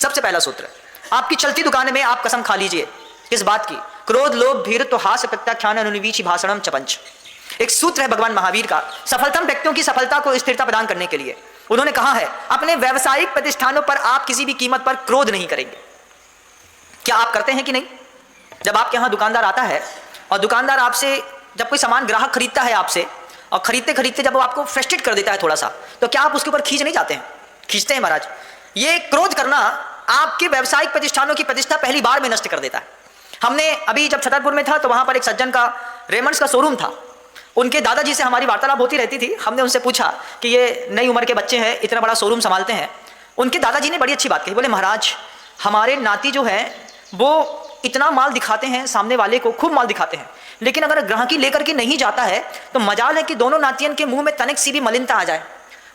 सबसे पहला सूत्र, आपकी चलती दुकान में आप कसम खा लीजिए किस बात की? क्रोध लोभ भीरुत्व हास्य प्रत्याख्यान अनुनिवीची भाषणम चपंच। एक सूत्र है भगवान महावीर का, सफलतम व्यक्तियों की सफलता को स्थिरता प्रदान करने के लिए। उन्होंने कहा है अपने व्यावसायिक प्रतिष्ठानों पर आप किसी भी कीमत पर क्रोध नहीं करेंगे। क्या आप करते हैं कि नहीं? जब आपके यहां दुकानदार आता है और दुकानदार आपसे, जब कोई सामान ग्राहक खरीदता है आपसे और खरीदते खरीदते जब वो आपको फ्रस्ट्रेट कर देता है थोड़ा सा, तो क्या आप उसके ऊपर खींच नहीं जाते हैं? खींचते हैं महाराज। ये क्रोध करना आपके व्यावसायिक प्रतिष्ठानों की प्रतिष्ठा पहली बार में नष्ट कर देता है। हमने अभी जब छतरपुर में था तो वहां पर एक सज्जन का रेमंड्स का शोरूम था। उनके दादाजी से हमारी वार्तालाप होती रहती थी। हमने उनसे पूछा कि ये नई उम्र के बच्चे हैं, इतना बड़ा शोरूम संभालते हैं। उनके दादाजी ने बड़ी अच्छी बात कही, बोले महाराज हमारे नाती जो है वो इतना माल दिखाते हैं, सामने वाले को खूब माल दिखाते हैं, लेकिन अगर ग्राहकी लेकर के नहीं जाता है तो मजाल है कि दोनों नातियन के मुंह में तनिक सी भी मलिनता आ जाए।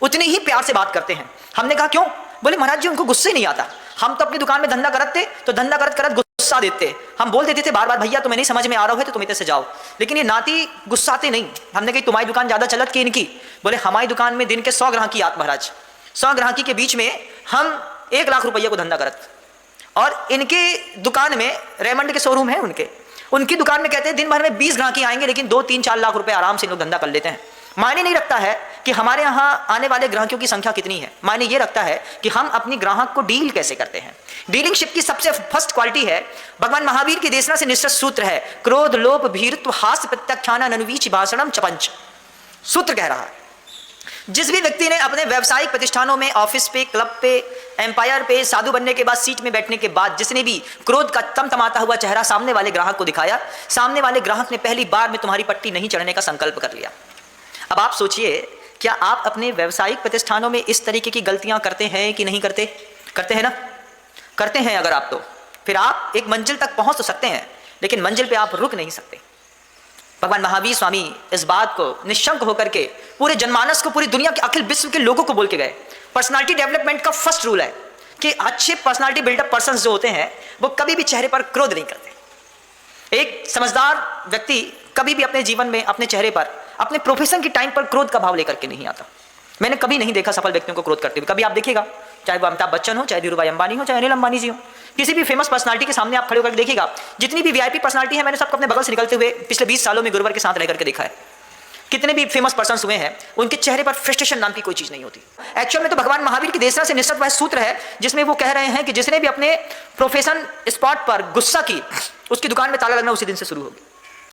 उतनी ही प्यार से बात करते हैं। हमने कहा क्यों? बोले महाराज जी उनको गुस्से नहीं आता। हम तो अपनी दुकान में धंधा करते तो धंधा करत करत गुस्सा देते, हम बोल देते थे बार बार भैया तुम्हें नहीं समझ में आ रहा है तो तुम इधर से जाओ, लेकिन ये नाती गुस्साते नहीं। हमने कही तुम्हारी दुकान ज्यादा चलत कि इनकी? बोले हमारी दुकान में दिन के 100 ग्राहकी आत महाराज, 100 ग्राहकी के बीच में हम 1 लाख रुपये को धंधा करत। और इनके दुकान में रेमंड के शोरूम है उनकी दुकान में कहते हैं दिन भर में 20 ग्राहकी आएंगे, लेकिन 2-3-4 लाख रुपए आराम से लोग धंधा कर लेते हैं। मायने नहीं रखता है कि हमारे यहाँ आने वाले ग्राहकों की संख्या कितनी है, मायने ये रखता है कि हम अपनी ग्राहक को डील कैसे करते हैं। डीलिंगशिप की सबसे फर्स्ट क्वालिटी है, भगवान महावीर की देशना से निश्चित सूत्र है, क्रोध लोभ भीरुत्व हास्य प्रत्याख्यान अनुवीच भाषणम चपंच। सूत्र कह रहा है जिस भी व्यक्ति ने अपने व्यावसायिक प्रतिष्ठानों में, ऑफिस पे, क्लब पे, एम्पायर पे, साधु बनने के बाद, सीट में बैठने के बाद जिसने भी क्रोध का तमतमाता हुआ चेहरा सामने वाले ग्राहक को दिखाया, सामने वाले ग्राहक ने पहली बार में तुम्हारी पट्टी नहीं चढ़ने का संकल्प कर लिया। अब आप सोचिए, क्या आप अपने व्यावसायिक प्रतिष्ठानों में इस तरीके की गलतियां करते हैं कि नहीं करते? करते हैं ना? करते हैं अगर आप, तो फिर आप एक मंजिल तक पहुंच तो सकते हैं, लेकिन मंजिल पे आप रुक नहीं सकते। भगवान महावीर स्वामी इस बात को निशंक होकर के पूरे जनमानस को, पूरी दुनिया के अखिल विश्व के लोगों को बोल के गए। पर्सनालिटी डेवलपमेंट का फर्स्ट रूल है कि अच्छे पर्सनालिटी बिल्डअप पर्सन जो होते हैं वो कभी भी चेहरे पर क्रोध नहीं करते। एक समझदार व्यक्ति कभी भी अपने जीवन में, अपने चेहरे पर, अपने प्रोफेशन के टाइम पर क्रोध का भाव लेकर के नहीं आता। मैंने कभी नहीं देखा सफल व्यक्तियों को क्रोध करते हुए। कभी आप देखिएगा, चाहे वो अमिताभ बच्चन हो, चाहे धीरूभाई अंबानी हो, चाहे अनिल अंबानी जी हो, किसी भी फेमस पर्सनालिटी के सामने आप खड़े होकर देखिएगा, जितनी भी वीआईपी पर्सनालिटी है मैंने सबको अपने बगल से निकलते हुए पिछले 20 सालों में गुरुवर के साथ रह करके देखा है। कितने भी फेमस पर्सन हुए हैं, उनके चेहरे पर फ्रस्ट्रेशन नाम की कोई चीज नहीं होती। एक्चुअल में तो भगवान महावीर की देशना से निश्चित वह सूत्र है जिसमें वो कह रहे हैं कि जिसने भी अपने प्रोफेशन स्पॉट पर गुस्सा की, उसकी दुकान में ताला लगना उसी दिन से शुरू होगी।